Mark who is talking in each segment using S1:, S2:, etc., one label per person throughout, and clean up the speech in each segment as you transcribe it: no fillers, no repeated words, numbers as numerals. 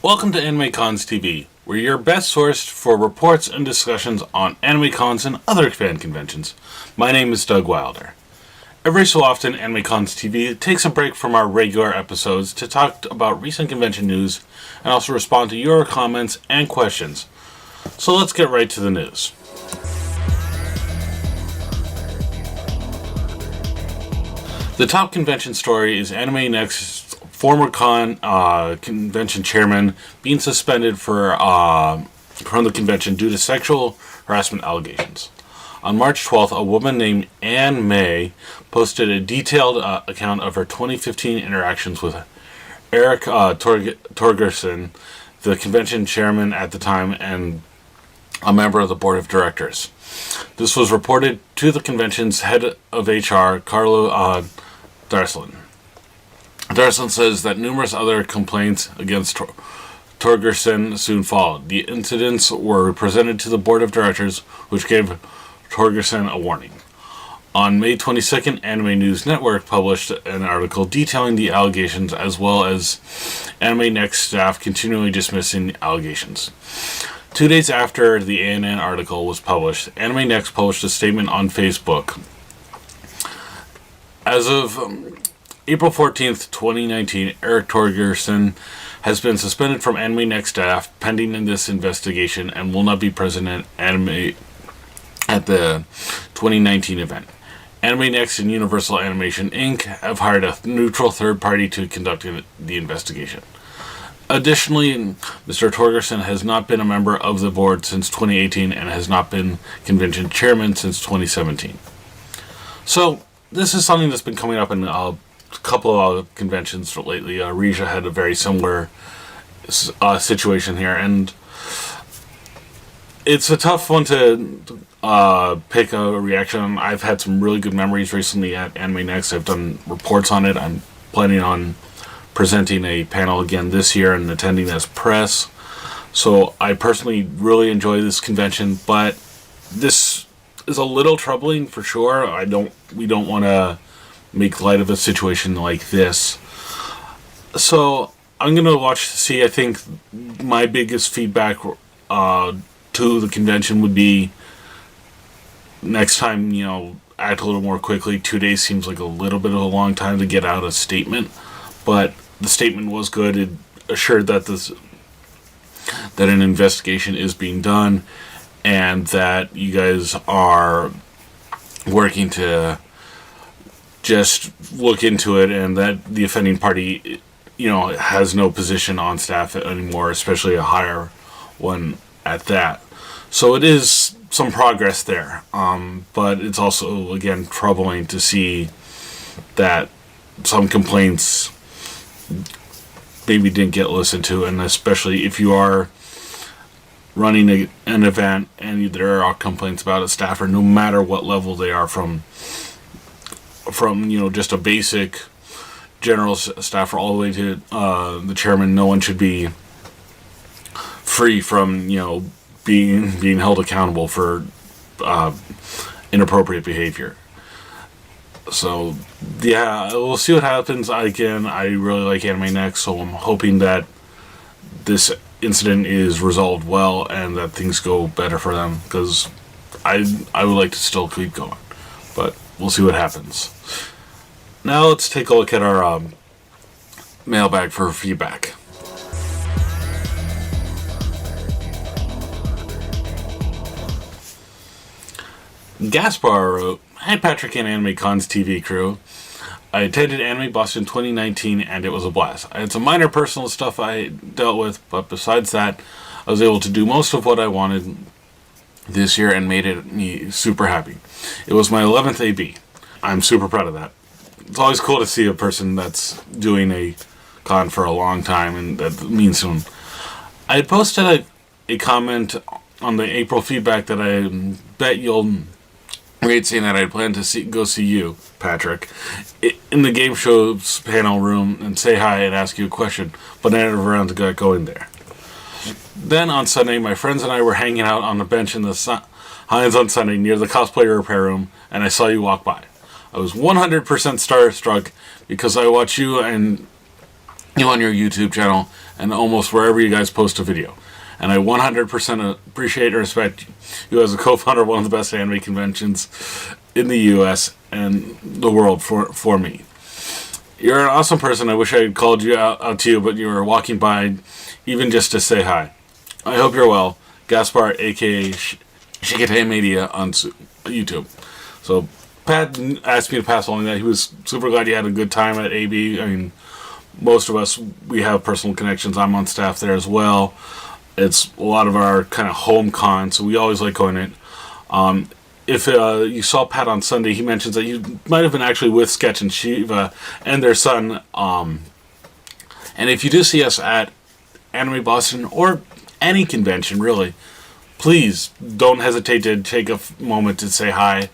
S1: Welcome to AnimeCons TV. We're your best source for reports and discussions on AnimeCons and other fan conventions. My name is Doug Wilder. Every so often, AnimeCons TV takes a break from our regular episodes to talk about recent convention news and also respond to your comments and questions. So let's get right to the news. The top convention story is Anime Next's former convention chairman being suspended from the convention due to sexual harassment allegations. On March 12th, a woman named Anne May posted a detailed account of her 2015 interactions with Eric Torgerson, the convention chairman at the time and a member of the board of directors. This was reported to the convention's head of HR, Carlo Darslin. Darslin says that numerous other complaints against Torgerson soon followed. The incidents were presented to the board of directors, which gave Torgerson a warning. On May 22nd, Anime News Network published an article detailing the allegations, as well as Anime Next staff continually dismissing the allegations. 2 days after the ANN article was published, Anime Next published a statement on Facebook. As of April 14th, 2019, Eric Torgerson has been suspended from Anime Next staff pending in this investigation and will not be present at the 2019 event. Anime Next and Universal Animation Inc. have hired a neutral third party to conduct the investigation. Additionally, Mr. Torgerson has not been a member of the board since 2018 and has not been convention chairman since 2017. So, this is something that's been coming up in a couple of conventions lately. Regia had a very similar situation here, and it's a tough one to pick a reaction. I've had some really good memories recently at Anime Next. I've done reports on it. I'm planning on presenting a panel again this year and attending as press. So I personally really enjoy this convention, but this is a little troubling for sure. We don't want to make light of a situation like this. So I'm going to watch to see. I think my biggest feedback to the convention would be next time, act a little more quickly. 2 days seems like a little bit of a long time to get out a statement, but the statement was good. It assured that an investigation is being done and that you guys are working to just look into it, and that the offending party, has no position on staff anymore, especially a higher one at that. So it is some progress there, but it's also, again, troubling to see that some complaints maybe didn't get listened to, and especially if you are running an event and there are complaints about a staffer, no matter what level they are, from just a basic general staffer all the way to the chairman. No one should be free from being held accountable for inappropriate behavior. So yeah, we'll see what happens. Again, I really like Anime Next, so I'm hoping that this incident is resolved well and that things go better for them, because I would like to still keep going, but we'll see what happens. Now let's take a look at our mailbag for feedback. Gaspar wrote, "Hi Patrick and AnimeCons TV crew. I attended Anime Boston 2019 and it was a blast. I had some minor personal stuff I dealt with, but besides that, I was able to do most of what I wanted this year and made me super happy. It was my 11th AB. I'm super proud of that. It's always cool to see a person that's doing a con for a long time, and that means to them. I had posted a comment on the April feedback that I bet you'll read, saying that I plan to go see you, Patrick, in the game show's panel room and say hi and ask you a question, but I never around to get going there. Then on Sunday, my friends and I were hanging out on a bench in the Hines on Sunday near the cosplayer repair room, and I saw you walk by. I was 100% starstruck because I watch you and you on your YouTube channel and almost wherever you guys post a video. And I 100% appreciate and respect you as a co-founder of one of the best anime conventions in the U.S. and the world for me. You're an awesome person. I wish I had called you out to you, but you were walking by even just to say hi. I hope you're well. Gaspar, a.k.a. Shikete Media on YouTube. So Pat asked me to pass along that. He was super glad you had a good time at AB. I mean, most of us, we have personal connections. I'm on staff there as well. It's a lot of our kind of home con, so we always like going in. If you saw Pat on Sunday, he mentions that you might have been actually with Sketch and Shiva and their son. And if you do see us at Anime Boston or any convention, really, please don't hesitate to take a moment to say hi.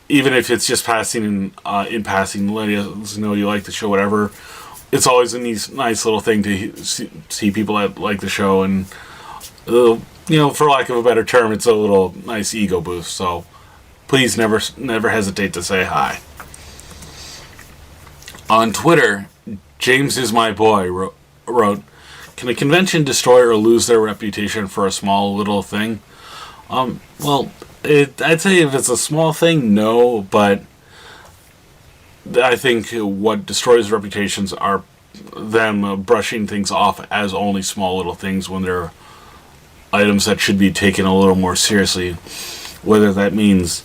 S1: Even if it's just passing in passing, let us know you like the show, whatever. It's always a nice little thing to see people that like the show, and for lack of a better term, it's a little nice ego boost. So please never hesitate to say hi. On Twitter, James is my boy wrote, "Can a convention destroy or lose their reputation for a small little thing?" Well, I'd say if it's a small thing, no, but I think what destroys reputations are them brushing things off as only small little things when they're items that should be taken a little more seriously. Whether that means,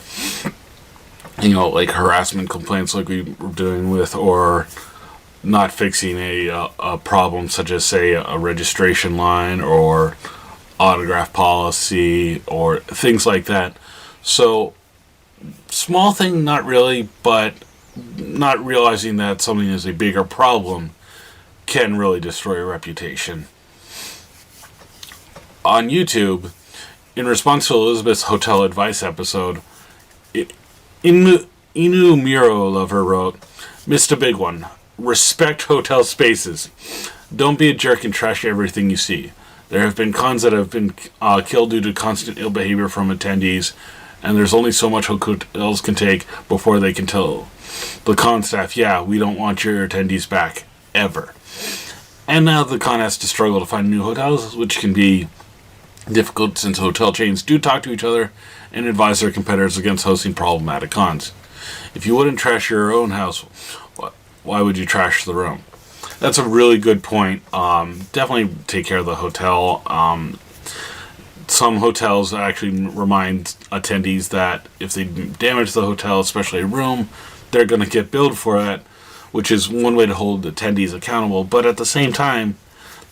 S1: like harassment complaints like we were doing with, or not fixing a problem such as, say, a registration line or autograph policy or things like that. So, small thing, not really, but not realizing that something is a bigger problem can really destroy a reputation. On YouTube, in response to Elizabeth's hotel advice episode, Inu Muro Lover wrote, "Missed a big one. Respect hotel spaces. Don't be a jerk and trash everything you see. There have been cons that have been killed due to constant ill behavior from attendees, and there's only so much hotels can take before they can tell the con staff, yeah, we don't want your attendees back, ever." And now the con has to struggle to find new hotels, which can be difficult since hotel chains do talk to each other and advise their competitors against hosting problematic cons. If you wouldn't trash your own house, why would you trash the room? That's a really good point. Definitely take care of the hotel. Some hotels actually remind attendees that if they damage the hotel, especially a room, they're going to get billed for that, which is one way to hold attendees accountable. But at the same time,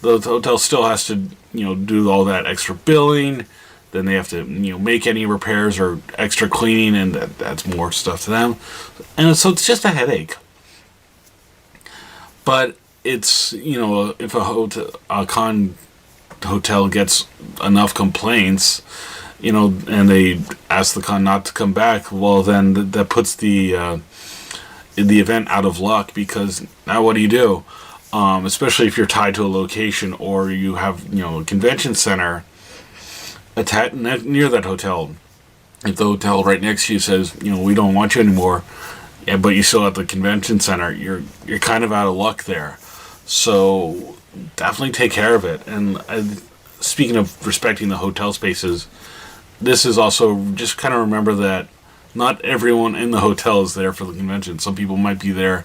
S1: the hotel still has to, do all that extra billing. Then they have to, make any repairs or extra cleaning, and that's more stuff to them. And so it's just a headache. But it's, if a con hotel gets enough complaints, and they ask the con not to come back, well, then that puts the event out of luck, because now what do? Especially if you're tied to a location, or you have, a convention center near that hotel. If the hotel right next to you says, we don't want you anymore, but you still at the convention center, you're kind of out of luck there. So definitely take care of it. And speaking of respecting the hotel spaces, this is also just kind of remember that not everyone in the hotel is there for the convention. Some people might be there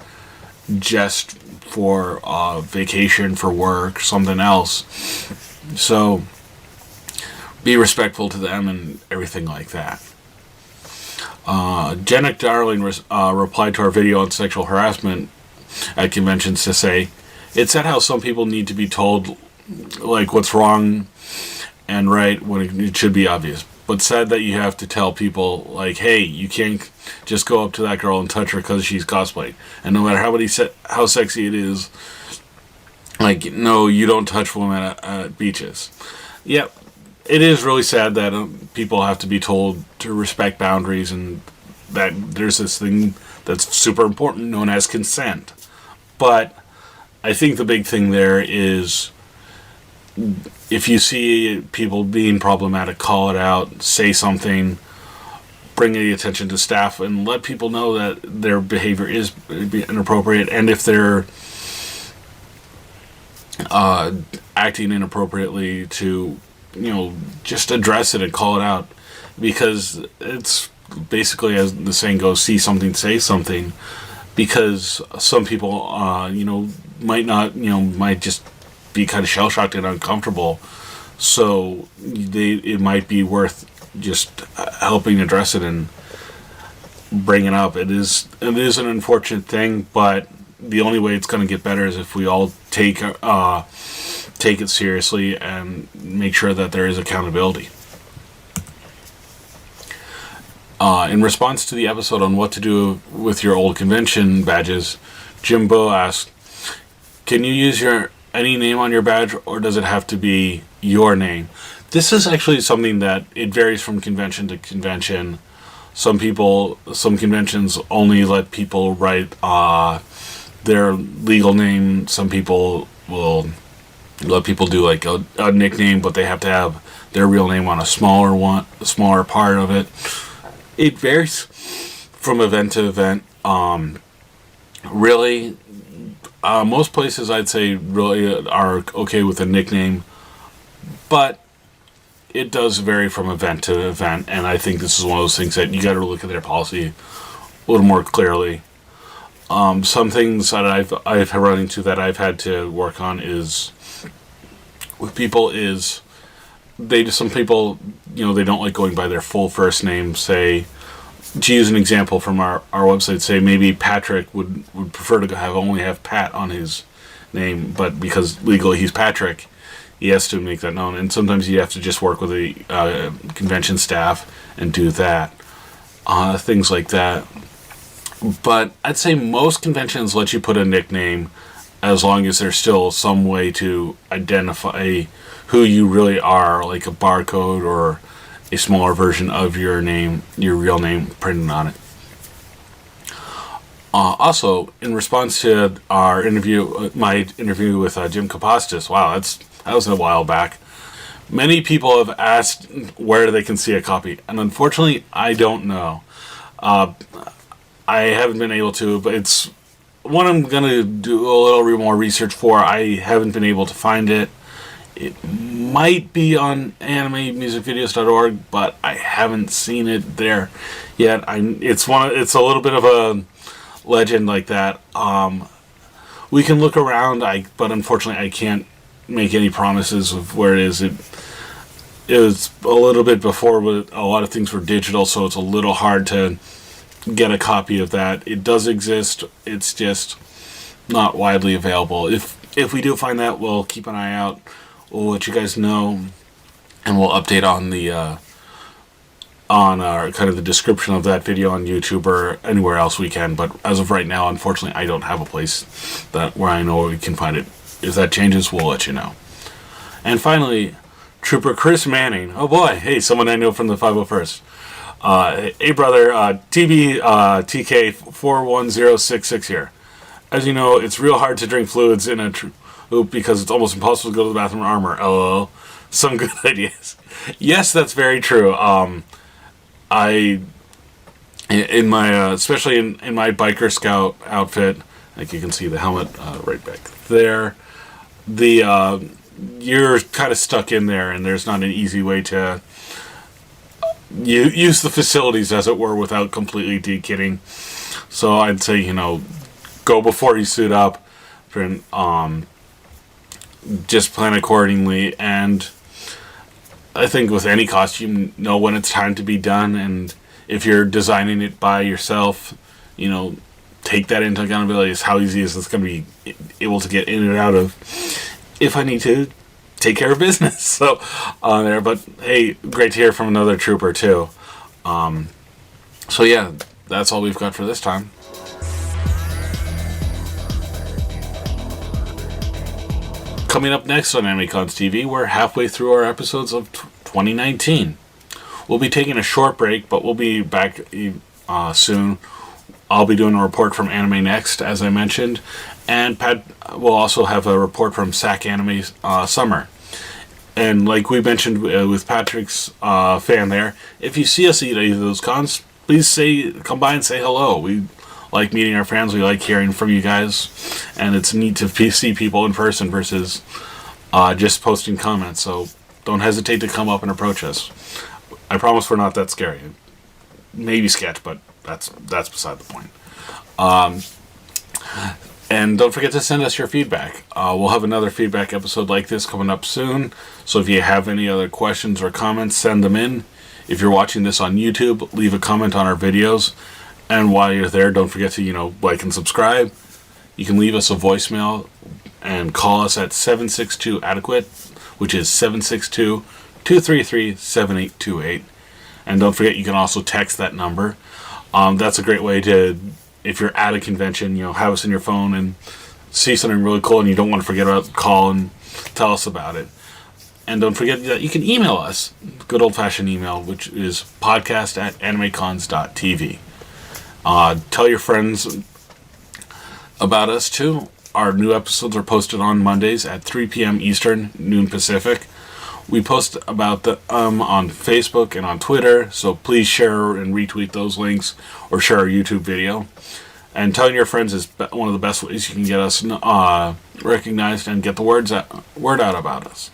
S1: just for vacation, for work, something else. So be respectful to them and everything like that. Jenick Darling replied to our video on sexual harassment at conventions to say, "It's sad how some people need to be told what's wrong and right when it should be obvious. But sad that you have to tell people, hey, you can't just go up to that girl and touch her because she's cosplayed. And no matter how sexy it is, no, you don't touch women at beaches." Yep, it is really sad that people have to be told to respect boundaries, and that there's this thing that's super important known as consent. But I think the big thing there is, if you see people being problematic, call it out, say something, bring the attention to staff, and let people know that their behavior is inappropriate. And if they're acting inappropriately to, just address it and call it out, because it's basically, as the saying goes, see something, say something, because some people, might not, might just be kind of shell-shocked and uncomfortable, so it might be worth just helping address it and bring it up. It is an unfortunate thing, but the only way it's going to get better is if we all take it seriously and make sure that there is accountability. In response to the episode on what to do with your old convention badges, Jimbo asked, "Can you use any name on your badge, or does it have to be your name?" This is actually something that it varies from convention to convention. Some conventions only let people write their legal name. Some people will let people do like a nickname, but they have to have their real name on a smaller part of it. It varies from event to event. Really, most places I'd say really are okay with a nickname, but it does vary from event to event, and I think this is one of those things that you got to look at their policy a little more clearly. Some things that I've run into that I've had to work on is with people is some people, they don't like going by their full first name. Say, to use an example from our website, say maybe Patrick would prefer to only have Pat on his name, but because legally he's Patrick, he has to make that known. And sometimes you have to just work with the convention staff and do that. Things like that. But I'd say most conventions let you put a nickname as long as there's still some way to identify who you really are, like a barcode or a smaller version of your name, your real name printed on it. Also, in response to my interview with Jim Kapostas, wow, that was a while back. Many people have asked where they can see a copy, and unfortunately, I don't know. I haven't been able to, but it's one I'm going to do a little more research for. I haven't been able to find it. It might be on animemusicvideos.org, but I haven't seen it there yet. It's a little bit of a legend like that. We can look around, but unfortunately I can't make any promises of where it is. It was a little bit before, but a lot of things were digital, so it's a little hard to get a copy of that. It does exist. It's just not widely available. If we do find that, we'll keep an eye out. We'll let you guys know, and we'll update on the on our kind of the description of that video on YouTube or anywhere else we can. But as of right now, unfortunately, I don't have a place where I know we can find it. If that changes, we'll let you know. And finally, Trooper Chris Manning. Oh boy, hey, someone I know from the 501st. Hey brother, TK 41066 here. As you know, it's real hard to drink fluids in a troop because it's almost impossible to go to the bathroom in armor. LOL. Some good ideas. Yes, that's very true. In my especially in my biker scout outfit, like you can see the helmet right back there. You're kind of stuck in there, and there's not an easy way to use the facilities, as it were, without completely de-kitting. So I'd say, go before you suit up, and just plan accordingly. And I think with any costume, know when it's time to be done, and if you're designing it by yourself, take that into accountability. Is how easy is this going to be able to get in and out of if I need to take care of business. So there, but hey, great to hear from another trooper too. So yeah, that's all we've got for this time. Coming up next on AnimeCons TV, we're halfway through our episodes of 2019. We'll be taking a short break, but we'll be back soon. I'll be doing a report from Anime Next, as I mentioned, and Pat will also have a report from SAC Anime Summer. And like we mentioned with Patrick's fan there, if you see us at either of those cons, please come by and say hello. We like meeting our fans. We like hearing from you guys, and it's neat to see people in person versus just posting comments. So don't hesitate to come up and approach us. I promise we're not that scary. Maybe sketch, but that's beside the point. And don't forget to send us your feedback. We'll have another feedback episode like this coming up soon. So if you have any other questions or comments, send them in. If you're watching this on YouTube, leave a comment on our videos. And while you're there, don't forget to, like and subscribe. You can leave us a voicemail and call us at 762-ADEQUATE, which is 762-233-7828. And don't forget, you can also text that number. That's a great way to, if you're at a convention, have us in your phone and see something really cool and you don't want to forget about, call and tell us about it. And don't forget that you can email us, good old-fashioned email, which is podcast@animecons.tv. Tell your friends about us, too. Our new episodes are posted on Mondays at 3 p.m. Eastern, noon Pacific. We post about them on Facebook and on Twitter, so please share and retweet those links or share our YouTube video. And telling your friends is one of the best ways you can get us recognized and get the word out about us.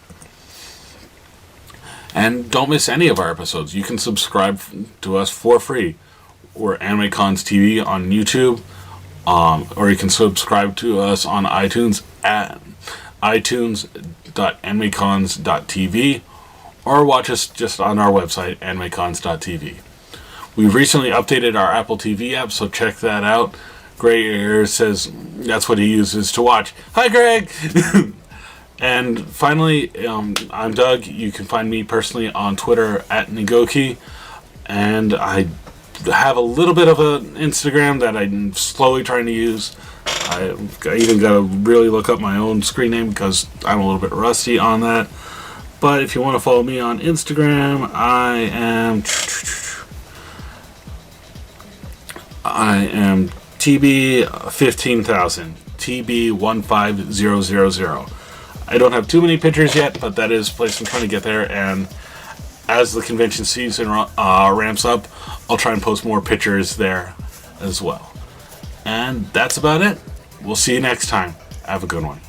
S1: And don't miss any of our episodes. You can subscribe to us for free. We're AnimeCons TV on YouTube, or you can subscribe to us on iTunes at itunes.animecons.tv, or watch us just on our website, animecons.tv. We've recently updated our Apple TV app, so check that out. Gray Air says that's what he uses to watch. Hi, Greg! And finally, I'm Doug. You can find me personally on Twitter at Nigoki. And I have a little bit of an Instagram that I'm slowly trying to use. I even got to really look up my own screen name because I'm a little bit rusty on that. But if you want to follow me on Instagram, I am TB15000. TB15000. I don't have too many pictures yet, but that is a place I'm trying to get there. And as the convention season ramps up, I'll try and post more pictures there as well. And that's about it. We'll see you next time. Have a good one.